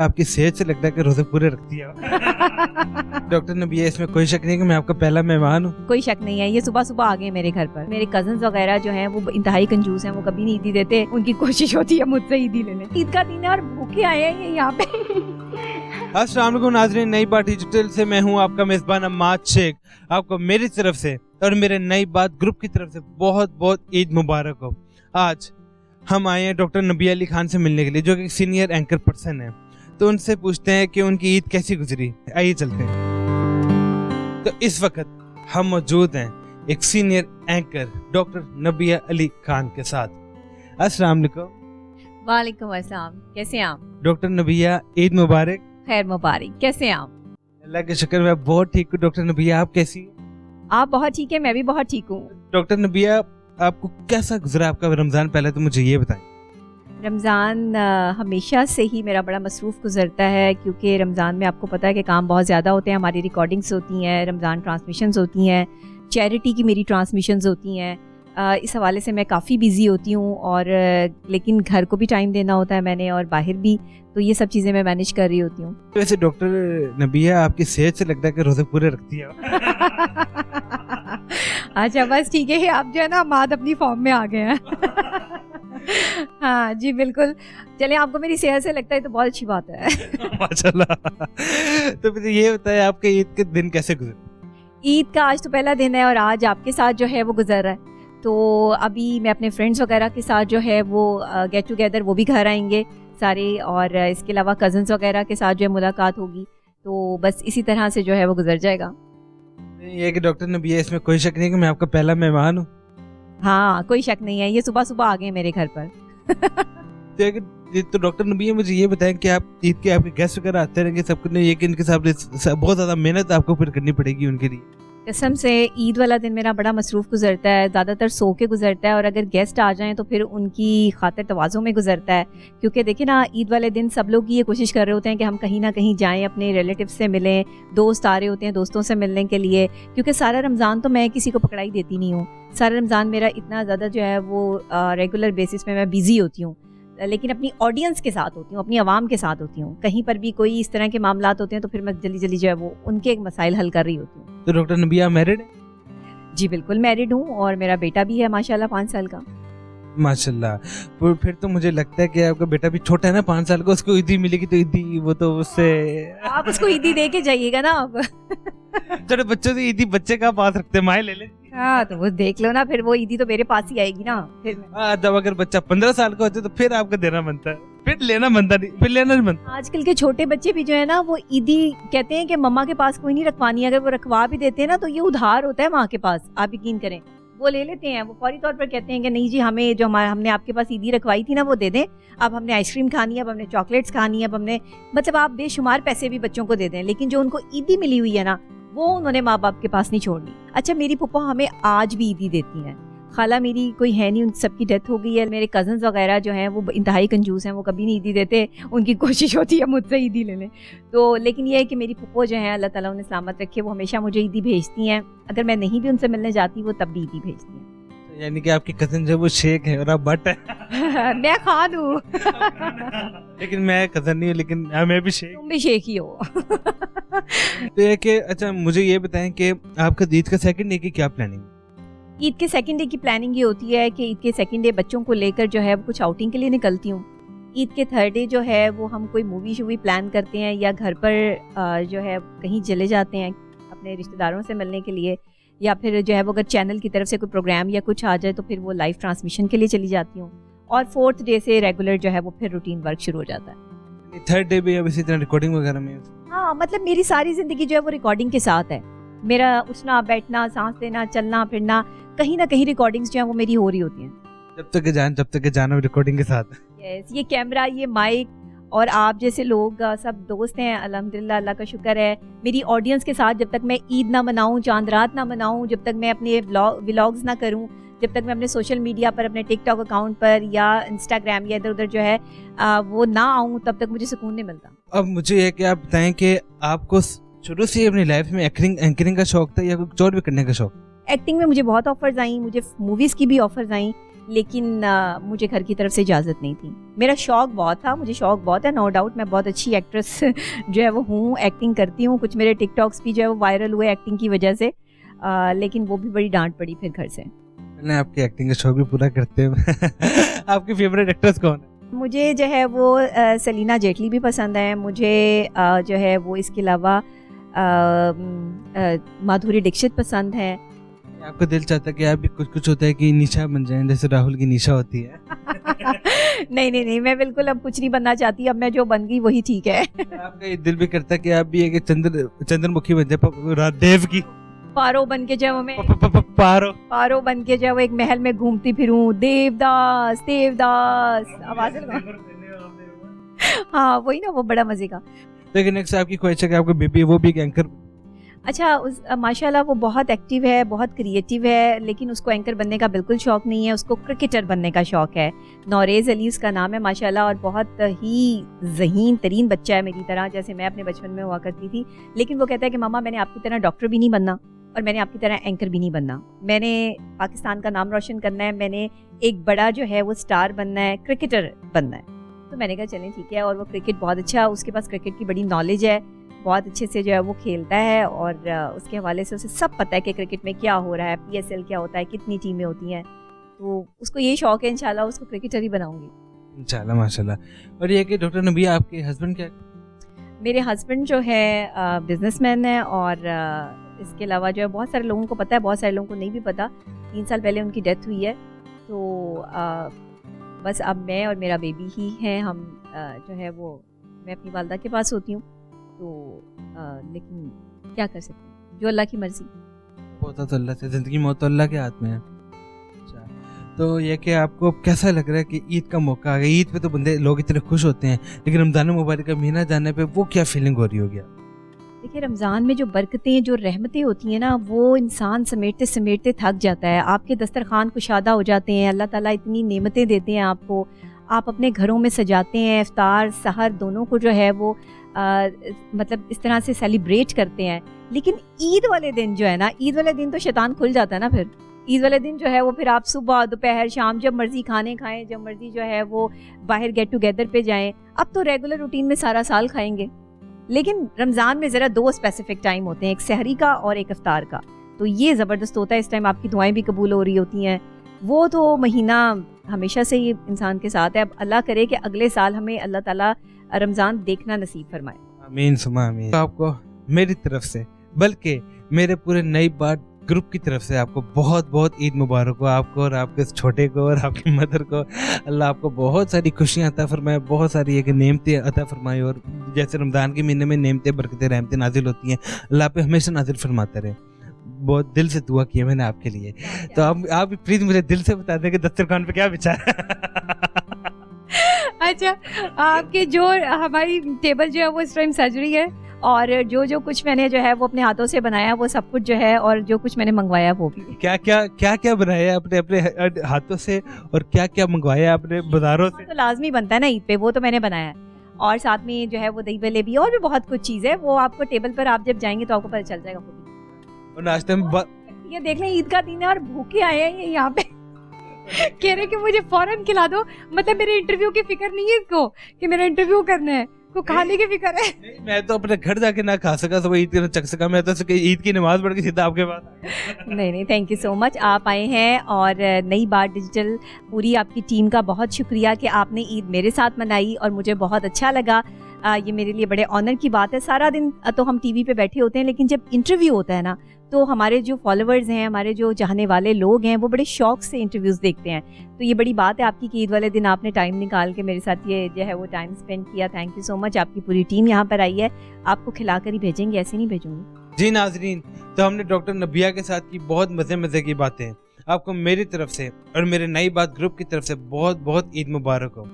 आपकी सेहत से लगता है कि रोजे पूरे रखती है। डॉक्टर नबिया, इसमें कोई शक नहीं कि मैं आपका पहला मेहमान हूँ। कोई शक नहीं है। ये सुबह सुबह आ गए मेरे घर पर। मेरे कजन्स वगैरह जो हैं वो इंतहाई कंजूस हैं, वो कभी नहीं ईदी देते। उनकी कोशिश होती है मुझसे ईदी लेने। ईद का दिन है और भूखे आए हैं ये यहाँ पे। अस्सलाम वालेकुम नाज़रीन, नई बात डिजिटल से मैं हूँ आपका मेजबान अम्माद शेख। आपको मेरी तरफ से और मेरे नई बात ग्रुप की तरफ से बहुत बहुत ईद मुबारक हो। आज हम आए हैं डॉक्टर नबिया अली खान से मिलने के लिए, जो कि सीनियर एंकर पर्सन है। तो उनसे पूछते हैं कि उनकी ईद कैसी गुजरी। आइए चलते हैं। तो इस वक्त हम मौजूद हैं एक सीनियर एंकर डॉक्टर नबिया अली खान के साथ। अस्सलाम वालेकुम। वालेकुम अस्सलाम, कैसे हैं आप? डॉक्टर नबिया, ईद मुबारक। खैर मुबारक। कैसे हैं आप? अल्लाह के शुक्र, मैं बहुत ठीक हूँ। डॉक्टर नबिया, आप कैसी हैं? आप बहुत ठीक है, मैं भी बहुत ठीक हूँ। डॉक्टर नबिया, आपको कैसा गुजरा आपका रमज़ान, पहले तो मुझे ये बताएं। रमज़ान हमेशा से ही मेरा बड़ा मसरूफ़ गुजरता है, क्योंकि रमज़ान में आपको पता है कि काम बहुत ज़्यादा होते हैं। हमारी रिकॉर्डिंग्स होती हैं, रमज़ान ट्रांसमिशंस होती हैं, चैरिटी की मेरी ट्रांसमिशंस होती हैं। इस हवाले से मैं काफ़ी बिज़ी होती हूँ, और लेकिन घर को भी टाइम देना होता है मैंने, और बाहर भी। तो ये सब चीज़ें मैं मैनेज कर रही होती हूँ। वैसे डॉक्टर नबिया, आपकी सेहत से लगता है कि रोज़े पूरे रखती है। अच्छा बस ठीक है, आप जो है ना माद अपनी फॉर्म में आ गए हैं। हाँ जी बिल्कुल। चलें, आपको मेरी सेहत से लगता है तो बहुत अच्छी बात है। माशाल्लाह। तो फिर ये बताएं, आपके ईद के दिन कैसे गुजरे? ईद का आज तो पहला दिन है, और आज आपके साथ जो है वो गुजर रहा है। तो अभी मैं अपने फ्रेंड्स वगैरह के साथ जो है वो गेट टुगेदर, वो भी घर आएंगे सारे, और इसके अलावा कज़न्स वगैरह के साथ जो है मुलाकात होगी। तो बस इसी तरह से जो है वो गुजर जाएगा। ये है कि डॉक्टर नबिया, इसमें कोई शक नहीं कि मैं आपका पहला मेहमान हूँ। हाँ, कोई शक नहीं है। ये सुबह सुबह आ गए मेरे घर पर। तो डॉक्टर नबिया, मुझे ये बताएं कि आप ईद के आपके गेस्ट वगैरह आते रहेंगे सबको, नहीं ये कि इनके साथ बहुत ज़्यादा मेहनत आपको फिर करनी पड़ेगी उनके लिए? कसम से ईद वाला दिन मेरा बड़ा मसरूफ़ गुजरता है, ज़्यादातर सो के गुजरता है, और अगर गेस्ट आ जाएं तो फिर उनकी खातिर तवाज़ुन में गुजरता है। क्योंकि देखिए ना, ईद वाले दिन सब लोग ये कोशिश कर रहे होते हैं कि हम कहीं ना कहीं जाएं, अपने रिलेटिव से मिलें। दोस्त आ रहे होते हैं दोस्तों से मिलने के लिए, क्योंकि सारा रमज़ान तो मैं किसी को पकड़ाई देती नहीं हूँ। सारा रमज़ान मेरा इतना ज़्यादा जो है वो रेगुलर बेसिस पे मैं बिज़ी होती हूँ, लेकिन अपनी ऑडियंस के साथ होती हूँ, अपनी आवाम के साथ होती हूँ। कहीं पर भी कोई इस तरह के मामलात होते हैं तो फिर मैं जल्दी जल्दी जो है वो उनके मसाइल हल कर रही होती हूँ। तो डॉक्टर नबिया मैरिड है? जी बिल्कुल मैरिड हूँ, और मेरा बेटा भी है माशाल्लाह 5 साल का। माशाल्लाह। फिर तो मुझे लगता है कि आपका बेटा भी छोटा है ना, 5 साल का, उसको ईदी मिलेगी तो ईदी वो तो उससे आप उसको ईदी दे के जाइएगा ना आप। छोटे बच्चों से ईदी बच्चे का पास रखते, माए ले ले। हाँ तो वो देख लो ना, फिर वो ईदी तो मेरे पास ही आएगी ना फिर। जब अगर बच्चा 15 साल का होता है तो फिर आपको देना बनता है, फिर लेना बनता नहीं, फिर लेना नहीं बनता। आजकल के छोटे बच्चे भी जो है ना, वो ईदी कहते हैं कि मम्मा के पास कोई नहीं रखवानी। अगर वो रखवा भी देते हैं ना तो ये उधार होता है माँ के पास, आप यकीन करें। वो ले लेते हैं, वो फौरी तौर पर कहते हैं कि नहीं जी, हमें जो हमने आपके पास ईदी रखवाई थी ना वो दे दें। अब हमने आइसक्रीम खानी है, अब हमने चॉकलेट्स खानी है, अब हमने, मतलब आप बेशुमार पैसे भी बच्चों को दे दें, लेकिन जो उनको ईदी मिली हुई है ना वो उन्होंने माँ बाप के पास नहीं छोड़नी। अच्छा, मेरी पप्पा हमें आज भी ईदी देती हैं। खाला मेरी कोई है नहीं, उन सबकी डेथ हो गई है। मेरे कज़न्स वगैरह जो हैं वो इंतहाई कंजूस हैं, वो कभी नहीं ईदी देते। उनकी कोशिश होती है मुझसे ईदी लेने। तो लेकिन ये है कि मेरी पप्पो जो हैं, अल्लाह ताला उन्हें सलामत रखे, वो हमेशा मुझे ईदी भेजती हैं। अगर मैं नहीं भी उनसे मिलने जाती वो तब भी ईदी भेजती हैं। यानी कि आपकी कज़न जो वो शेख है और आप बट है। मैं खान हूँ। लेकिन मैं कज़न नहीं हूँ, लेकिन मैं भी शेख। तुम भी शेख ही हो। तो ये कि अच्छा, मुझे ये बताएं कि आपका ईद का सेकंड डे की क्या प्लानिंग? ईद के सेकंड डे की प्लानिंग ये होती है कि ईद के सेकंड डे बच्चों को लेकर जो है वो कुछ आउटिंग के लिए निकलती हूँ। ईद के थर्ड डे जो है वो हम कोई मूवी शूवी प्लान करते हैं, या घर पर जो है कहीं चले जाते हैं अपने रिश्तेदारों से मिलने के लिए, या फिर जो है वो अगर चैनल की तरफ से कोई प्रोग्राम या कुछ आ जाए तो फिर वो लाइव ट्रांसमिशन के लिए चली जाती हूँ। और फोर्थ डे से रेगुलर जो है वो फिर रूटीन वर्क शुरू हो जाता है। थर्ड डे भी अब इसी तरह रिकॉर्डिंग वगैरह में? हाँ, मतलब मेरी सारी जिंदगी जो है वो रिकॉर्डिंग के साथ है। मेरा उठना बैठना, सांस लेना, चलना फिरना, कहीं ना कहीं रिकॉर्डिंग्स जो है वो मेरी हो रही होती हैं। जब तक के जान रिकॉर्डिंग के साथ। यस, ये कैमरा, ये माइक, और आप जैसे लोग सब दोस्त हैं, अल्हम्दुलिल्लाह, अल्लाह का शुक्र है। मेरी ऑडियंस के साथ जब तक मैं ईद ना मनाऊं, चांद रात ना मनाऊं, जब तक मैं अपने व्लॉग्स ना करूं, जब तक मैं अपने सोशल मीडिया पर, अपने टिकटॉक अकाउंट पर या इंस्टाग्राम या इधर उधर जो है वो ना आऊं, तब तक मुझे सुकून नहीं मिलता। अब मुझे ये कि आप बताएं कि आपको शुरू से अपनी लाइफ में एंकरिंग का शौक था या कुछ और भी करने का शौक? एक्टिंग में मुझे बहुत ऑफर्स आई, मुझे मूवीज़ की भी ऑफर्स आई, लेकिन मुझे घर की तरफ से इजाज़त नहीं थी। मेरा शौक़ बहुत था, मुझे शौक़ बहुत है, नो डाउट मैं बहुत अच्छी एक्ट्रेस जो है वो हूँ, एक्टिंग करती हूँ। कुछ मेरे टिकटॉक्स भी जो है वो वायरल हुए एक्टिंग की वजह से, लेकिन वो भी बड़ी डांट पड़ी फिर घर से। पहले आपकी एक्टिंग का शौक भी पूरा करते हैं। आपकी फेवरेट एक्ट्रेस कौन है? मुझे जो है वो सलीना जेटली भी पसंद है, मुझे जो है वो इसके अलावा माधुरी दीक्षित पसंद है। आपका दिल चाहता है कि आप भी कुछ होता है कि निशा बन जाएं, जैसे राहुल की निशा होती है? नहीं, मैं बिल्कुल अब कुछ नहीं बनना चाहती, अब मैं जो बन गई वही ठीक है। आपका ये दिल भी करता है कि आप भी एक चंद्रमुखी बन जाए, देव की पारो बन के जाओ, मैं पारो बन के जाओ, एक महल में घूमती फिरूं, देवदास आवाज लगा। हाँ वही ना, वो बड़ा मजे का। लेकिन नेक्स्ट आपकी ख्वाहिश है कि आपका बेबी है वो भी एक एंकर? अच्छा, माशाल्लाह वो बहुत एक्टिव है, बहुत क्रिएटिव है, लेकिन उसको एंकर बनने का बिल्कुल शौक नहीं है, उसको क्रिकेटर बनने का शौक है। नौरेज़ अली उसका नाम है माशाल्लाह, और बहुत ही ज़हीन तरीन बच्चा है मेरी तरह, जैसे मैं अपने बचपन में हुआ करती थी। लेकिन वो कहता है कि मम्मा मैंने आपकी तरह डॉक्टर भी नहीं बनना और मैंने आपकी तरह एंकर भी नहीं बनना, मैंने पाकिस्तान का नाम रोशन करना है, मैंने एक बड़ा जो है वो स्टार बनना है, क्रिकेटर बनना है। तो मैंने कहा चलें ठीक है, और वो क्रिकेट बहुत अच्छा, उसके पास क्रिकेट की बड़ी नॉलेज है, बहुत अच्छे से जो है वो खेलता है, और उसके हवाले से उसे सब पता है कि क्रिकेट में क्या हो रहा है, PSL क्या होता है, कितनी टीमें होती हैं, तो उसको ये शौक है, इंशाल्लाह उसको क्रिकेटर ही बनाऊंगी इंशाल्लाह माशाल्लाह। और ये कि डॉक्टर नबिया आपके हस्बैंड क्या? मेरे हस्बैंड जो है बिजनेसमैन है, और इसके अलावा जो है बहुत सारे लोगों को पता है, बहुत सारे लोगों को नहीं भी पता। 3 साल पहले उनकी डेथ हुई है, तो बस अब मैं और मेरा बेबी ही हैं। हम जो है वो, मैं अपनी वालदा के पास होती हूँ, तो लेकिन क्या कर सकते हैं, जो अल्लाह की मर्जी। होता तो अल्लाह से, जिंदगी मौत तो अल्लाह के हाथ में है। अच्छा, तो ये कि आपको कैसा लग रहा है कि ईद का मौका आ गया? ईद पे तो बंदे लोग इतने खुश होते हैं, लेकिन रमज़ान मुबारक का महीना जाने पे वो क्या फीलिंग हो रही होगी? देखिए, रमज़ान में जो बरकतें, जो रहमतें होती हैं ना, वो इंसान समेटते समेटते थक जाता है। आपके दस्तरखान कुशादा हो जाते हैं, अल्लाह ताला इतनी नेमतें देते हैं आपको, आप अपने घरों में सजाते हैं, इफ्तार सहर दोनों को जो है वो मतलब इस तरह से सेलिब्रेट करते हैं। लेकिन ईद वाले दिन जो है ना, ईद वाले दिन तो शैतान खुल जाता है ना। फिर ईद वाले दिन जो है वो फिर आप सुबह दोपहर शाम जब मर्जी खाने खाएं, जब मर्जी जो है वो बाहर गेट टुगेदर पे जाएं। अब तो रेगुलर रूटीन में सारा साल खाएंगे, लेकिन रमज़ान में ज़रा 2 स्पेसिफिक टाइम होते हैं, एक सहरी का और एक इफ्तार का, तो ये ज़बरदस्त होता है। इस टाइम आपकी दुआएं भी कबूल हो रही होती हैं। वो तो महीना हमेशा से ही इंसान के साथ है। अब अल्लाह करे कि अगले साल हमें अल्लाह ताला रमज़ान देखना नसीब फरमाए। आमीन सुमा आमीन। तो आपको मेरी तरफ से, बल्कि मेरे पूरे नई बात ग्रुप की तरफ से आपको बहुत बहुत ईद मुबारक हो, आपको और आपके छोटे को और आपकी मदर को। अल्लाह आपको बहुत सारी खुशियाँ अता फरमाए, बहुत सारी एक नेमतें अता फरमाए, और जैसे रमज़ान के महीने में नेमतें बरकतें रहमतें नाजिल होती हैं, अल्लाह पे हमेशा नाजिल फरमाते रहे। बहुत दिल से दुआ की है मैंने आपके लिए। तो आप प्लीज मुझे दिल से बता दें कि दस्तरखान पे क्या विचार है? अच्छा, आपके जो हमारी टेबल जो है वो इस टाइम सज रही है, और जो कुछ मैंने जो है वो अपने हाथों से बनाया वो सब कुछ जो है, और जो कुछ मैंने मंगवाया वो भी। क्या बनाया आपने अपने हाथों से, और क्या मंगवाया आपने बाजारों से? तो लाजमी बनता है ना ईद पे, वो तो मैंने बनाया है, और साथ में जो है वो दही भल्ले भी, और भी बहुत कुछ चीज़ है। वो आपको टेबल पर आप जब जाएंगे तो आपको पता चल जाएगा। और नाश्ते में ये देख लें, ईद का दिन है और भूखे आए हैं ये यहाँ पे। कह रहे कि मुझे फौरन खिला दो, मतलब मेरे इंटरव्यू की फिक्र नहीं है इसको कि मेरा इंटरव्यू करना है, को खाने की फिक्र है। नहीं, मैं तो अपने घर जाके ना खा सका, सब ईद की चक सका, मैं तो ईद की नमाज पढ़ के सीधा आपके पास। नहीं, थैंक यू सो मच, आप आए हैं, और नई बात डिजिटल पूरी आपकी टीम का बहुत शुक्रिया कि आपने ईद मेरे साथ मनाई, और मुझे बहुत अच्छा लगा। ये मेरे लिए बड़े ऑनर की बात है। सारा दिन तो हम टीवी पे बैठे होते हैं, लेकिन जब इंटरव्यू होता है ना, तो हमारे जो फॉलोअर्स हैं, हमारे जो चाहने वाले लोग हैं, वो बड़े शौक से इंटरव्यूज़ देखते हैं। तो ये बड़ी बात है आपकी कि ईद वाले दिन आपने टाइम निकाल के मेरे साथ ये जो है वो टाइम स्पेंड किया। Thank you so much. आपकी पूरी टीम यहाँ पर आई है, आपको खिला कर ही भेजेंगे, ऐसे नहीं भेजूंगी। जी नाजरीन, तो हमने डॉक्टर नबिया के साथ की बहुत मज़े की बातें। आपको मेरी तरफ से और मेरे नई बात ग्रुप की तरफ से बहुत बहुत ईद मुबारक हो।